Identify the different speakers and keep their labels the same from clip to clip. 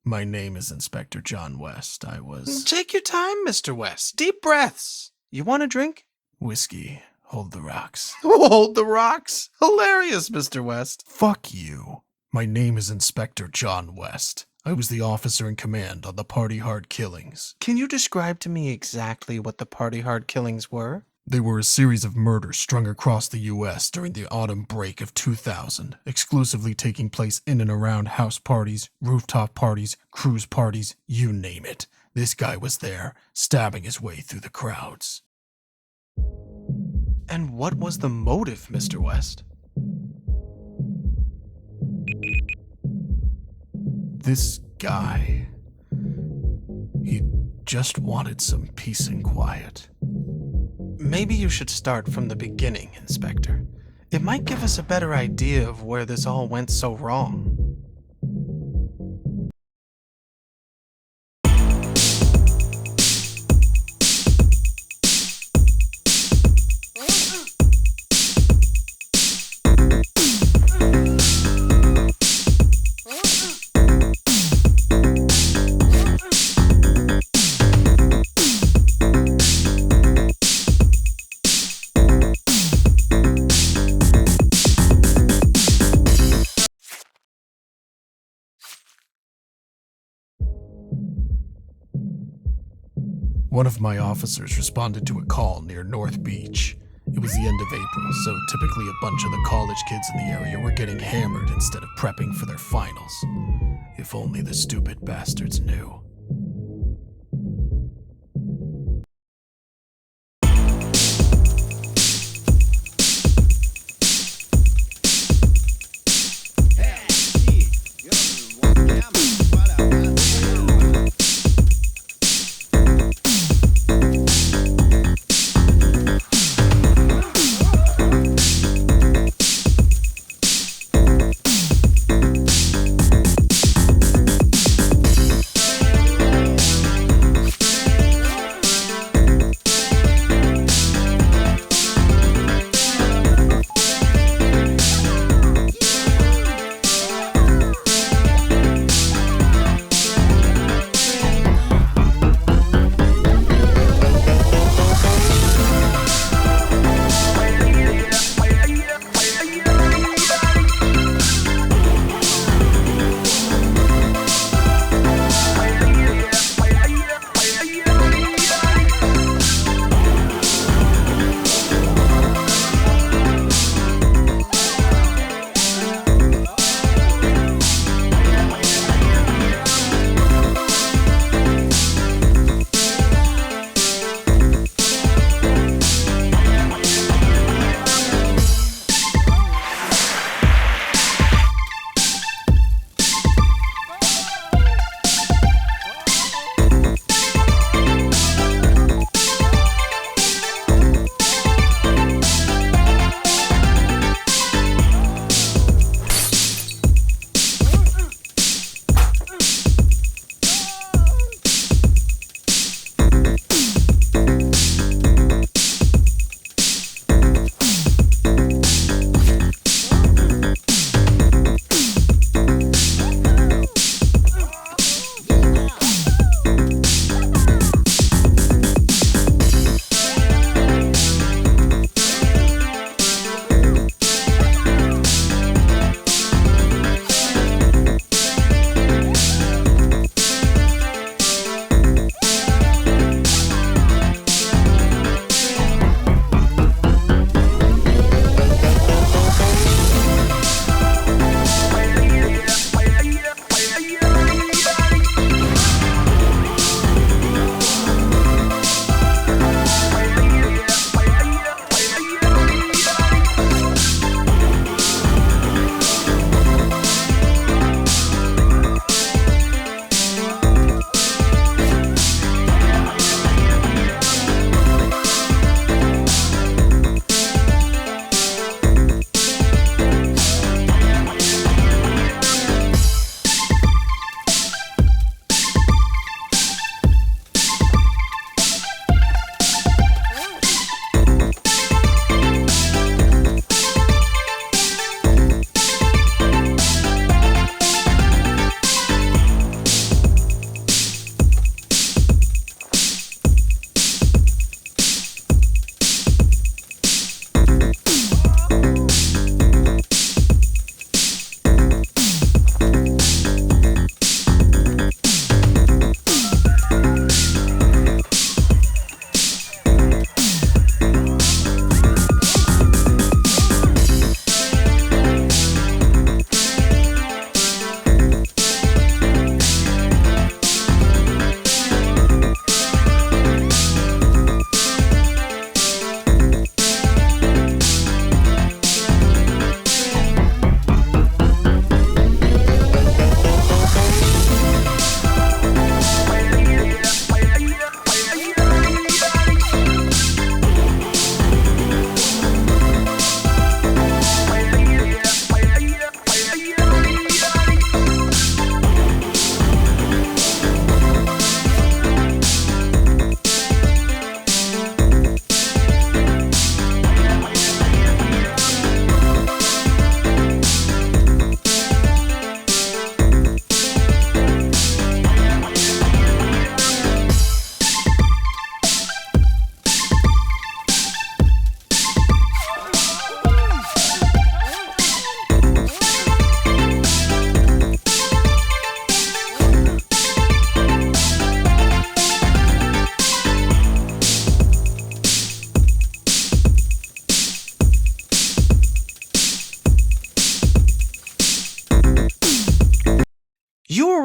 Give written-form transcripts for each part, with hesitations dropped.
Speaker 1: My name is Inspector John West.
Speaker 2: Take your time, Mr. West. Deep breaths. You want a drink?
Speaker 1: Whiskey. Hold the rocks.
Speaker 2: Hold the rocks. Hilarious, Mr. West.
Speaker 1: Fuck you. My name is Inspector John West. I was the officer in command on the Party Hard killings.
Speaker 2: Can you describe to me exactly what the Party Hard killings were?
Speaker 1: They were a series of murders strung across the U.S. during the autumn break of 2000, exclusively taking place in and around house parties, rooftop parties, cruise parties, you name it. This guy was there, stabbing his way through the crowds.
Speaker 2: And what was the motive, Mr. West?
Speaker 1: This guy, he just wanted some peace and quiet.
Speaker 2: Maybe you should start from the beginning, Inspector. It might give us a better idea of where this all went so wrong.
Speaker 1: One of my officers responded to a call near North Beach. It was the end of April, so typically a bunch of the college kids in the area were getting hammered instead of prepping for their finals. If only the stupid bastards knew.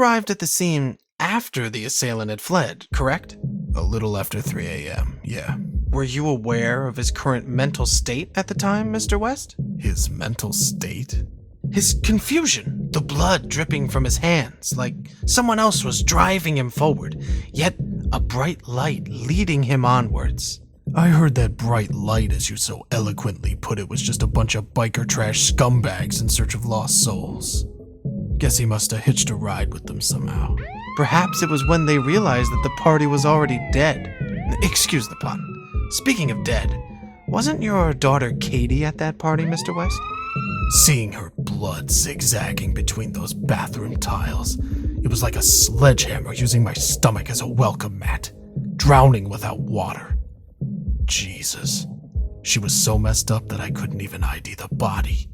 Speaker 2: arrived at the scene after the assailant had fled, correct?
Speaker 1: A little after 3 a.m., yeah.
Speaker 2: Were you aware of his current mental state at the time, Mr. West?
Speaker 1: His mental state?
Speaker 2: His confusion, the blood dripping from his hands, like someone else was driving him forward, yet a bright light leading him onwards.
Speaker 1: I heard that bright light, as you so eloquently put it, was just a bunch of biker trash scumbags in search of lost souls. Guess he must have hitched a ride with them somehow.
Speaker 2: Perhaps it was when they realized that the party was already dead. Excuse the pun. Speaking of dead, wasn't your daughter Katie at that party, Mr. West?
Speaker 1: Seeing her blood zigzagging between those bathroom tiles, it was like a sledgehammer using my stomach as a welcome mat, drowning without water. Jesus. She was so messed up that I couldn't even ID the body.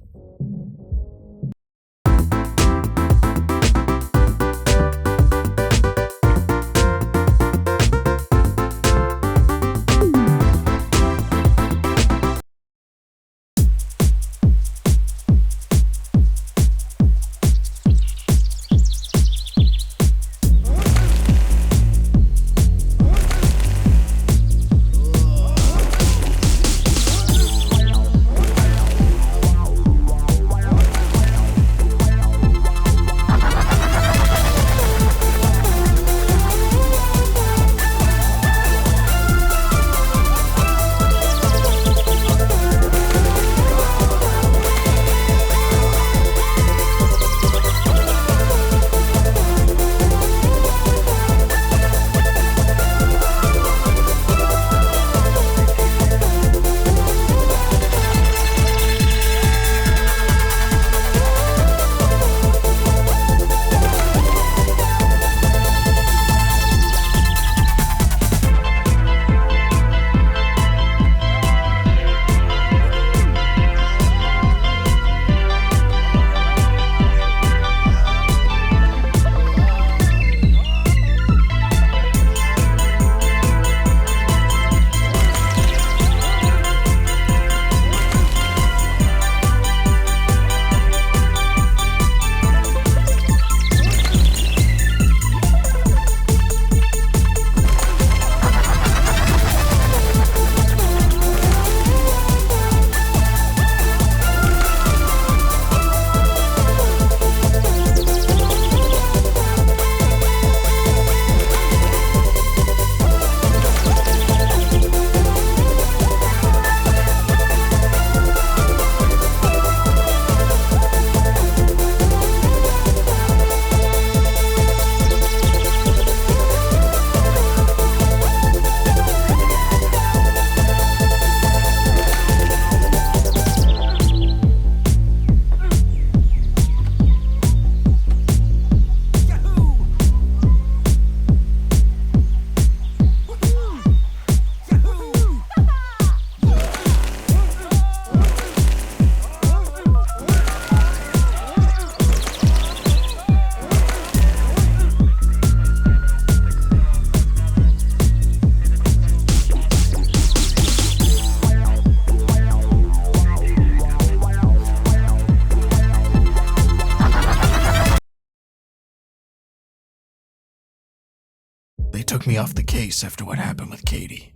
Speaker 1: They took me off the case after what happened with Katie,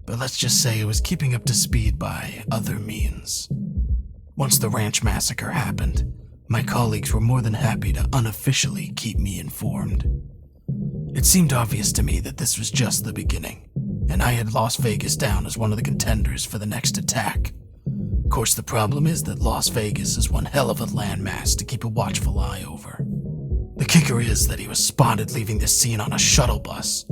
Speaker 1: but let's just say it was keeping up to speed by other means. Once the ranch massacre happened, my colleagues were more than happy to unofficially keep me informed. It seemed obvious to me that this was just the beginning, and I had Las Vegas down as one of the contenders for the next attack. Of course, the problem is that Las Vegas is one hell of a landmass to keep a watchful eye over. The kicker is that he was spotted leaving the scene on a shuttle bus.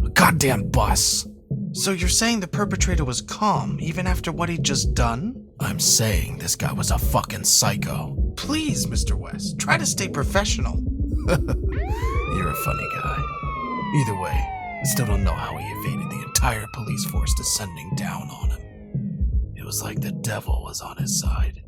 Speaker 1: A goddamn bus.
Speaker 2: So you're saying the perpetrator was calm even after what he'd just done?
Speaker 1: I'm saying this guy was a fucking psycho.
Speaker 2: Please, Mr. West, try to stay professional.
Speaker 1: You're a funny guy. Either way, I still don't know how he evaded the entire police force descending down on him. It was like the devil was on his side.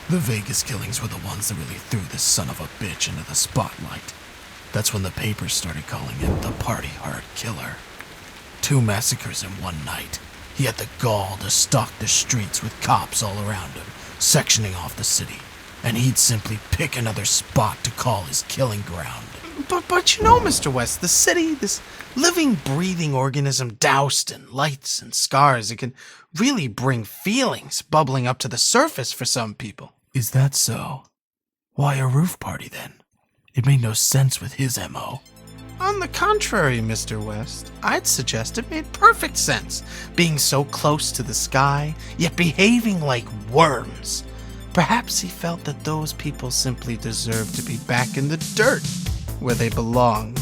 Speaker 1: The Vegas killings were the ones that really threw this son of a bitch into the spotlight. That's when the papers started calling him the party hard killer. 2 massacres in one night. He had the gall to stalk the streets with cops all around him, sectioning off the city, and he'd simply pick another spot to call his killing ground.
Speaker 2: But you know, Mr. West, the city, this living, breathing organism doused in lights and scars, it can really bring feelings bubbling up to the surface for some people.
Speaker 1: Is that so? Why a roof party then? It made no sense with his MO.
Speaker 2: On the contrary, Mr. West, I'd suggest it made perfect sense, being so close to the sky, yet behaving like worms. Perhaps he felt that those people simply deserved to be back in the dirt, where they belonged.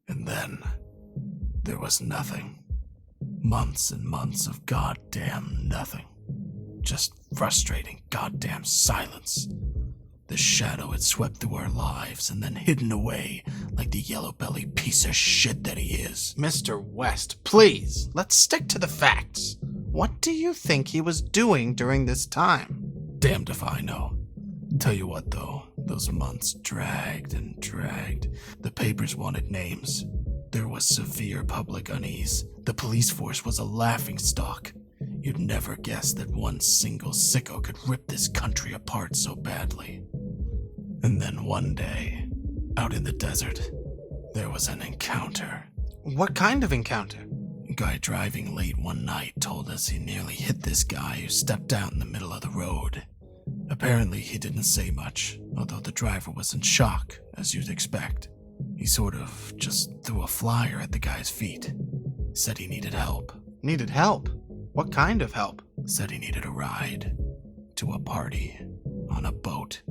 Speaker 1: And then there was nothing. Months and months of goddamn nothing. Just frustrating goddamn silence. The shadow had swept through our lives and then hidden away like the yellow-bellied piece of shit that he is.
Speaker 2: Mr. West, please, let's stick to the facts. What do you think he was doing during this time?
Speaker 1: Damned if I know. Tell you what, though, those months dragged and dragged. The papers wanted names. There was severe public unease. The police force was a laughingstock. You'd never guess that one single sicko could rip this country apart so badly. And then one day, out in the desert, there was an encounter.
Speaker 2: What kind of encounter?
Speaker 1: A guy driving late one night told us he nearly hit this guy who stepped out in the middle of the road. Apparently, he didn't say much, although the driver was in shock, as you'd expect. He sort of just threw a flyer at the guy's feet. Said he needed help.
Speaker 2: Needed help? What kind of help?
Speaker 1: Said he needed a ride to a party on a boat.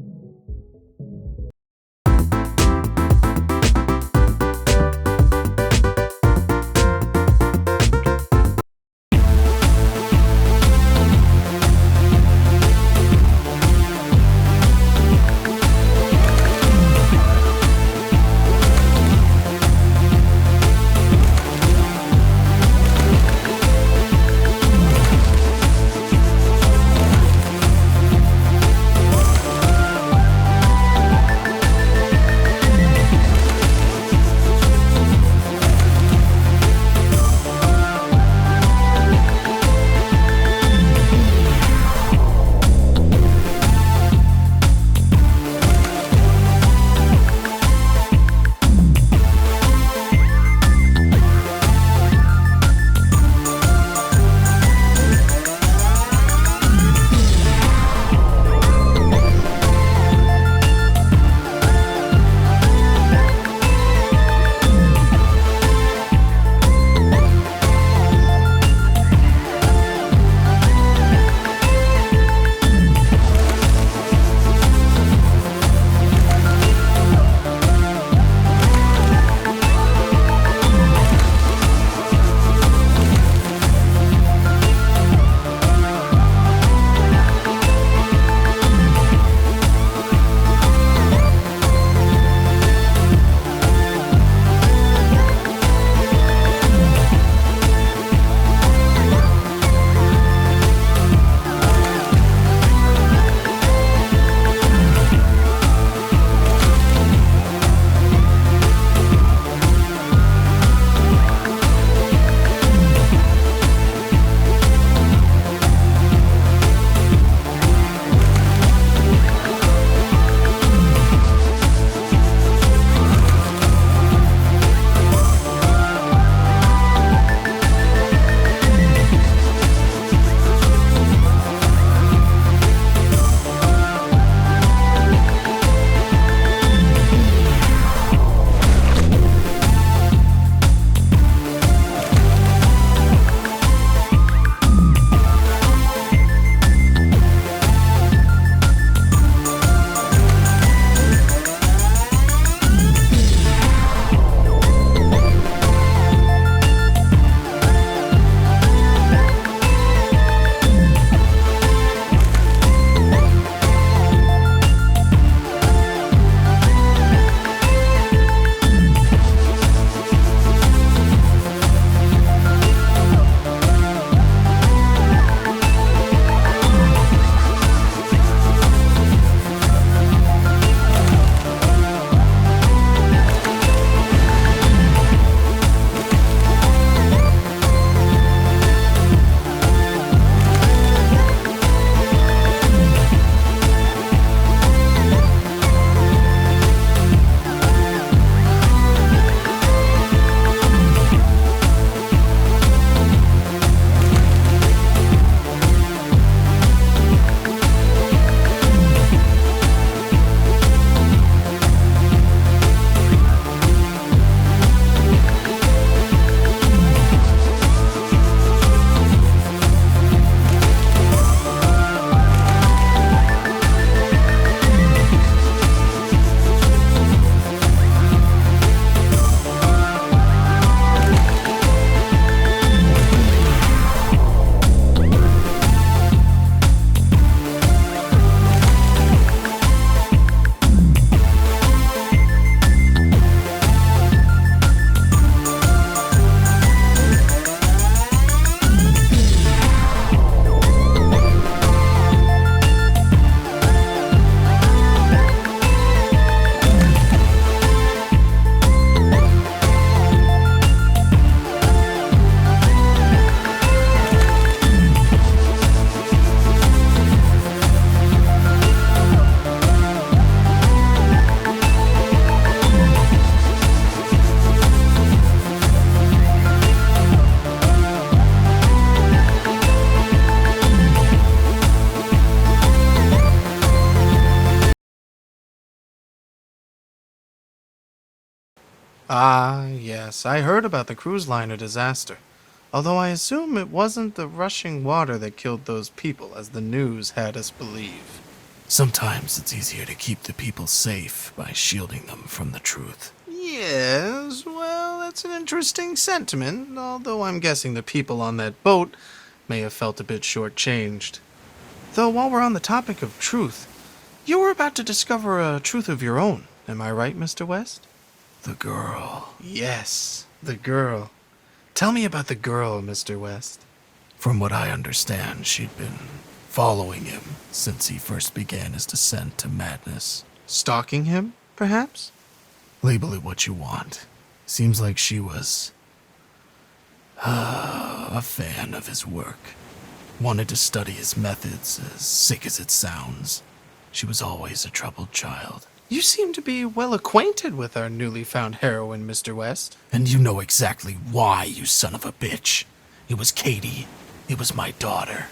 Speaker 2: Ah, yes, I heard about the cruise liner disaster. Although I assume it wasn't the rushing water that killed those people, as the news had us believe.
Speaker 1: Sometimes it's easier to keep the people safe by shielding them from the truth.
Speaker 2: Yes, well, that's an interesting sentiment, although I'm guessing the people on that boat may have felt a bit shortchanged. Though while we're on the topic of truth, you were about to discover a truth of your own, am I right, Mr. West?
Speaker 1: The girl.
Speaker 2: Yes, the girl. Tell me about the girl, Mr. West.
Speaker 1: From what I understand, she'd been following him since he first began his descent to madness.
Speaker 2: Stalking him, perhaps?
Speaker 1: Label it what you want. Seems like she was a fan of his work. Wanted to study his methods, as sick as it sounds. She was always a troubled child.
Speaker 2: You seem to be well acquainted with our newly found heroine, Mr. West.
Speaker 1: And you know exactly why, you son of a bitch. It was Katie. It was my daughter.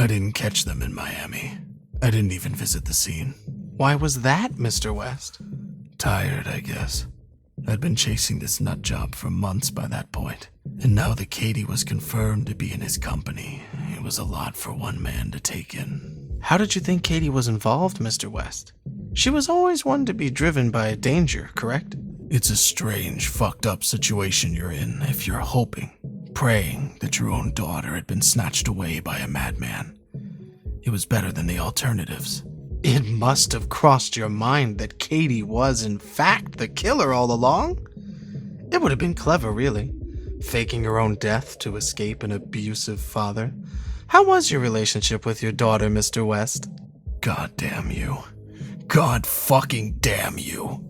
Speaker 1: I didn't catch them in Miami. I didn't even visit the scene.
Speaker 2: Why was that, Mr. West?
Speaker 1: Tired, I guess. I'd been chasing this nut job for months by that point, and now that Katie was confirmed to be in his company, it was a lot for one man to take in.
Speaker 2: How did you think Katie was involved, Mr. West? She was always one to be driven by danger, correct?
Speaker 1: It's a strange, fucked up situation you're in if you're hoping, praying that your own daughter had been snatched away by a madman. It was better than the alternatives.
Speaker 2: It must have crossed your mind that Katie was, in fact, the killer all along? It would have been clever, really, faking her own death to escape an abusive father. How was your relationship with your daughter, Mr. West?
Speaker 1: God damn you. God fucking damn you.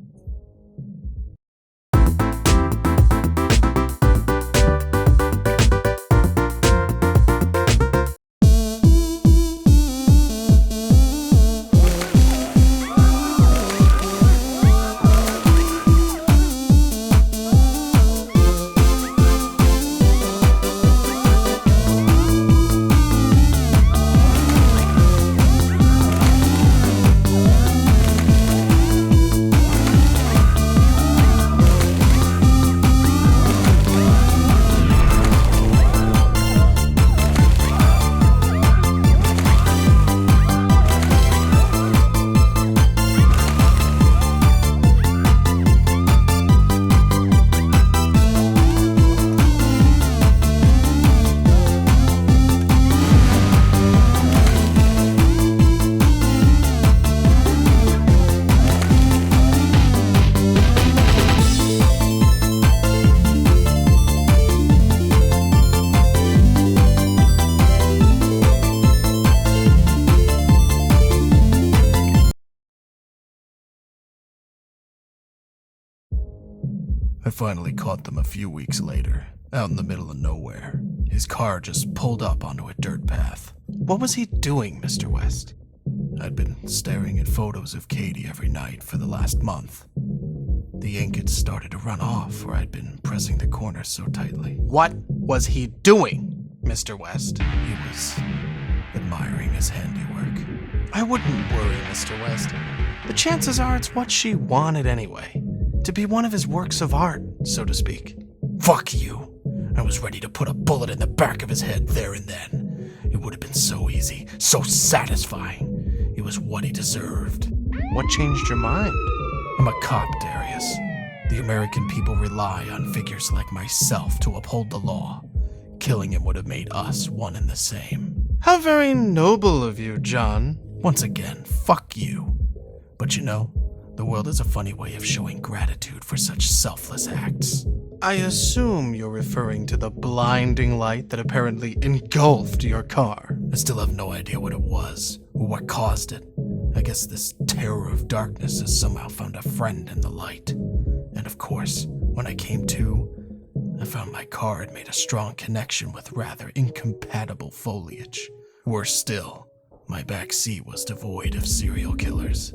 Speaker 1: I finally caught them a few weeks later, out in the middle of nowhere. His car just pulled up onto a dirt path.
Speaker 2: What was he doing, Mr. West?
Speaker 1: I'd been staring at photos of Katie every night for the last month. The ink had started to run off where I'd been pressing the corners so tightly.
Speaker 2: What was he doing, Mr. West?
Speaker 1: He was admiring his handiwork.
Speaker 2: I wouldn't worry, Mr. West. The chances are it's what she wanted anyway. To be one of his works of art, so to speak.
Speaker 1: Fuck you. I was ready to put a bullet in the back of his head there and then. It would have been so easy, so satisfying. It was what he deserved.
Speaker 2: What changed your mind?
Speaker 1: I'm a cop, Darius. The American people rely on figures like myself to uphold the law. Killing him would have made us one and the same.
Speaker 2: How very noble of you, John.
Speaker 1: Once again, fuck you. But you know, the world has a funny way of showing gratitude for such selfless acts.
Speaker 2: I assume you're referring to the blinding light that apparently engulfed your car.
Speaker 1: I still have no idea what it was, or what caused it. I guess this terror of darkness has somehow found a friend in the light. And of course, when I came to, I found my car had made a strong connection with rather incompatible foliage. Worse still, my back seat was devoid of serial killers.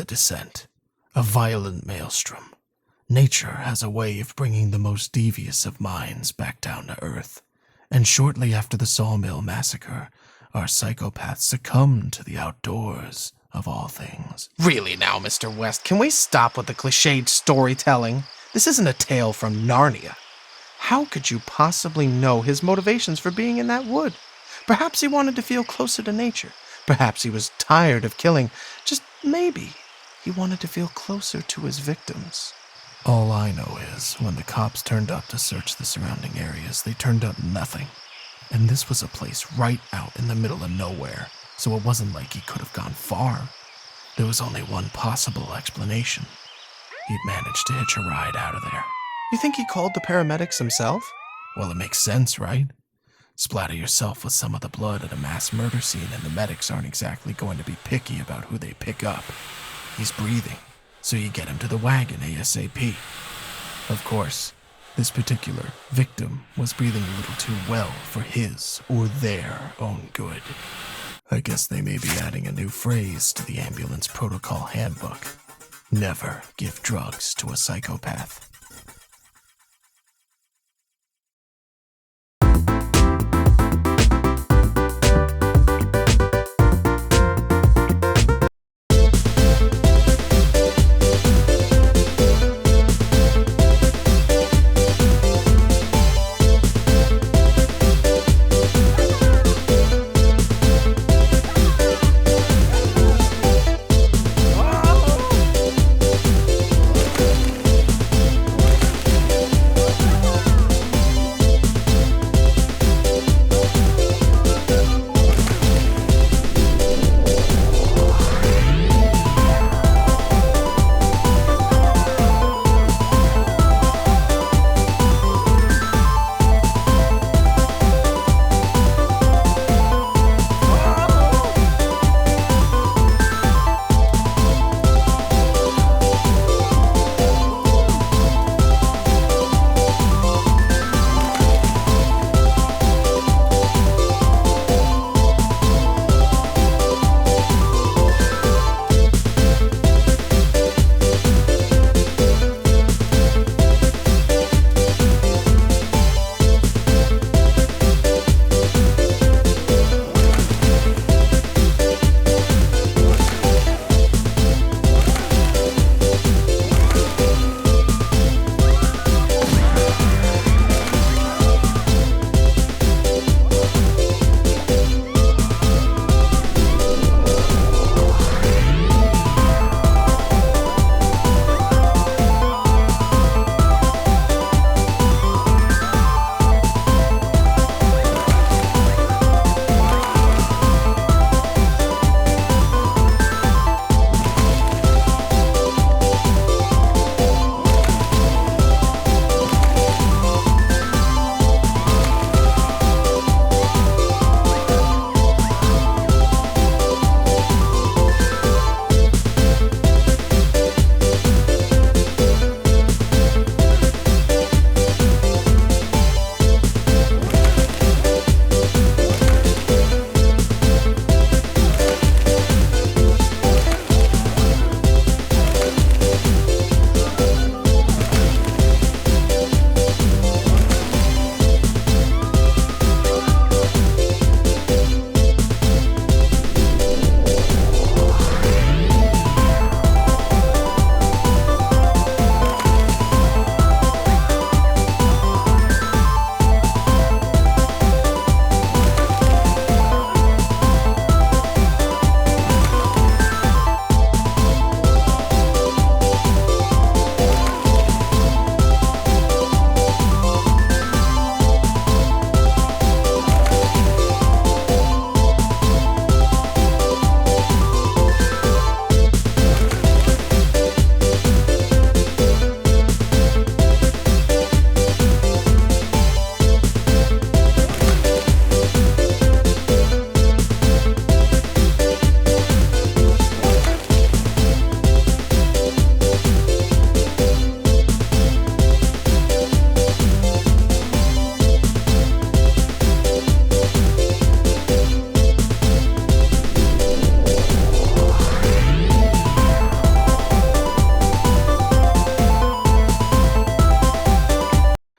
Speaker 1: descent, a violent maelstrom. Nature has a way of bringing the most devious of minds back down to earth, and shortly after the Sawmill Massacre, our psychopath succumbed to the outdoors, of all things.
Speaker 2: Really now, Mr. West, can we stop with the cliched storytelling? This isn't a tale from Narnia. How could you possibly know his motivations for being in that wood? Perhaps he wanted to feel closer to nature. Perhaps he was tired of killing. Just maybe he wanted to feel closer to his victims.
Speaker 1: All I know is, when the cops turned up to search the surrounding areas, they turned up nothing. And this was a place right out in the middle of nowhere, so it wasn't like he could have gone far. There was only one possible explanation. He'd managed to hitch a ride out of there.
Speaker 2: You think he called the paramedics himself?
Speaker 1: Well, it makes sense, right? Splatter yourself with some of the blood at a mass murder scene and the medics aren't exactly going to be picky about who they pick up. He's breathing, so you get him to the wagon ASAP. Of course, this particular victim was breathing a little too well for his or their own good. I guess they may be adding a new phrase to the ambulance protocol handbook. Never give drugs to a psychopath.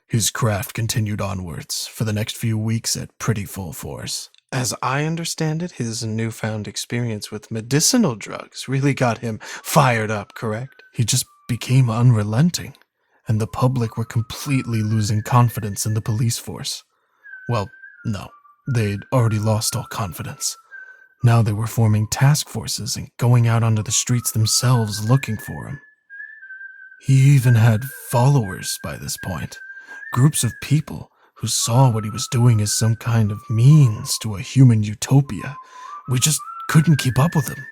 Speaker 1: His craft continued onwards for the next few weeks at pretty full force.
Speaker 2: As I understand it, his newfound experience with medicinal drugs really got him fired up, correct?
Speaker 1: He just became unrelenting, and the public were completely losing confidence in the police force. Well, no, they'd already lost all confidence. Now they were forming task forces and going out onto the streets themselves looking for him. He even had followers by this point, groups of people who saw what he was doing as some kind of means to a human utopia. We just couldn't keep up with him.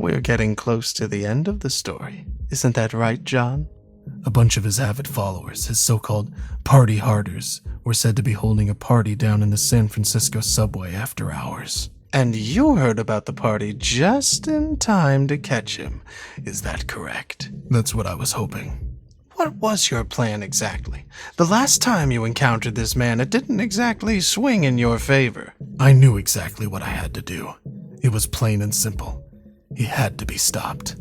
Speaker 2: We're getting close to the end of the story. Isn't that right, John?
Speaker 1: A bunch of his avid followers, his so-called party harders, were said to be holding a party down in the San Francisco subway after hours.
Speaker 2: And you heard about the party just in time to catch him. Is that correct?
Speaker 1: That's what I was hoping.
Speaker 2: What was your plan exactly? The last time you encountered this man, it didn't exactly swing in your favor.
Speaker 1: I knew exactly what I had to do. It was plain and simple. He had to be stopped.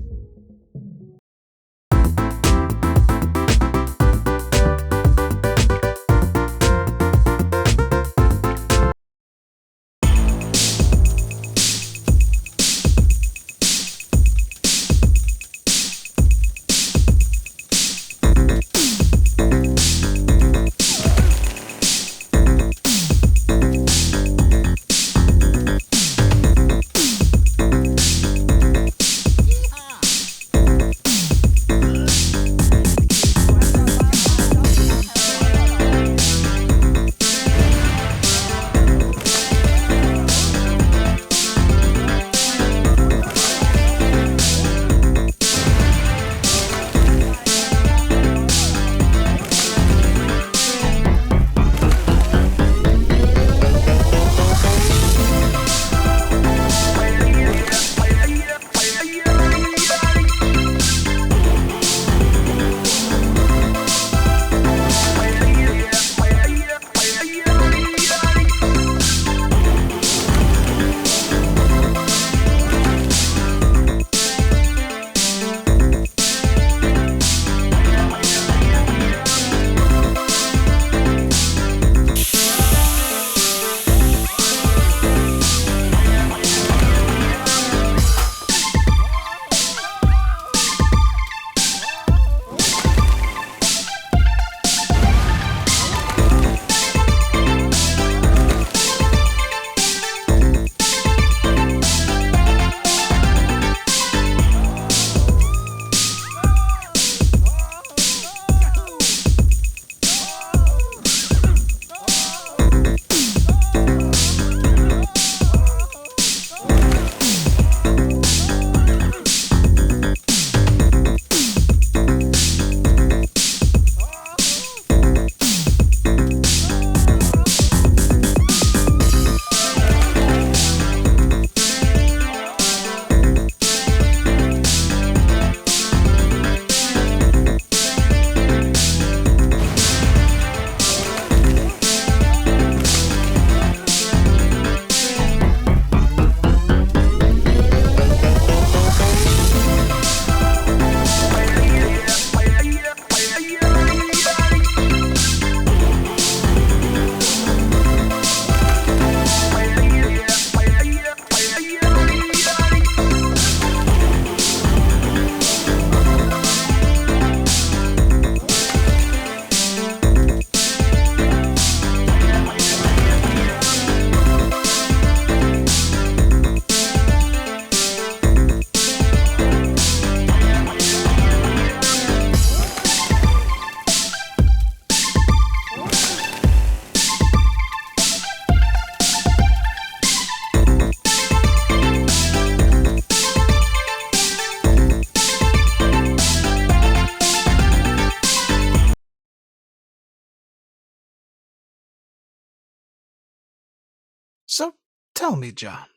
Speaker 2: So, tell me, John,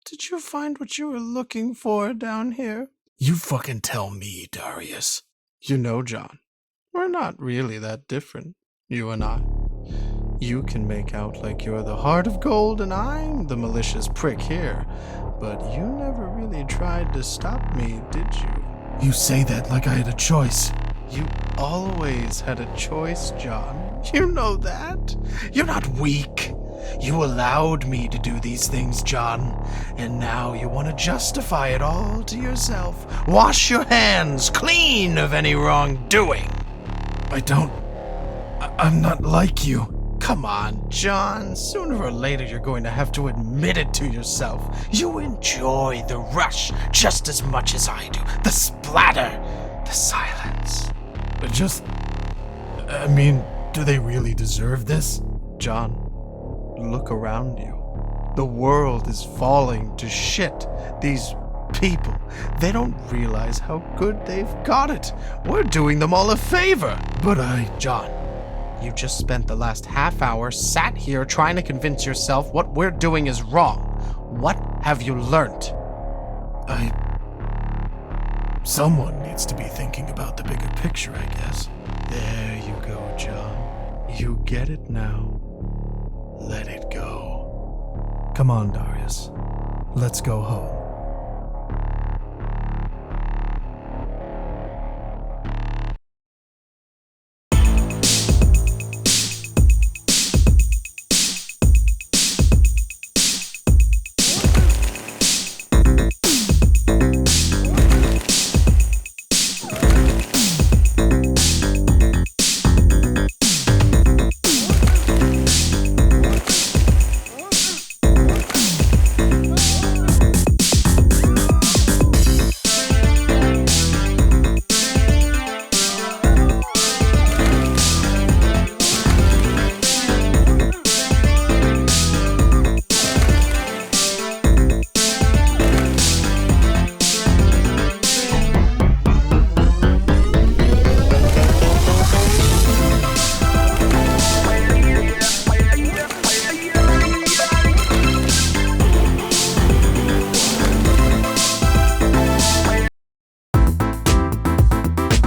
Speaker 2: did you find what you were looking for down here?
Speaker 1: You fucking tell me, Darius.
Speaker 2: You know, John, we're not really that different, you and I. You can make out like you're the heart of gold and I'm the malicious prick here, but you never really tried to stop me, did you?
Speaker 1: You say that like I had a choice.
Speaker 2: You always had a choice, John. You know that. You're not weak. You allowed me to do these things, John, and now you want to justify it all to yourself. Wash your hands clean of any wrongdoing.
Speaker 1: I'm not like you.
Speaker 2: Come on, John. Sooner or later you're going to have to admit it to yourself. You enjoy the rush just as much as I do. The splatter, the silence.
Speaker 1: Do they really deserve this?
Speaker 2: John, look around you. The world is falling to shit. These People, they don't realize how good they've got it. We're doing them all a favor.
Speaker 1: But
Speaker 2: John, you just spent the last half hour sat here trying to convince yourself what we're doing is wrong. What have you learned?
Speaker 1: Someone needs to be thinking about the bigger picture, I guess.
Speaker 2: There you go, John. You get it now. Let it go.
Speaker 1: Come on, Darius. Let's go home.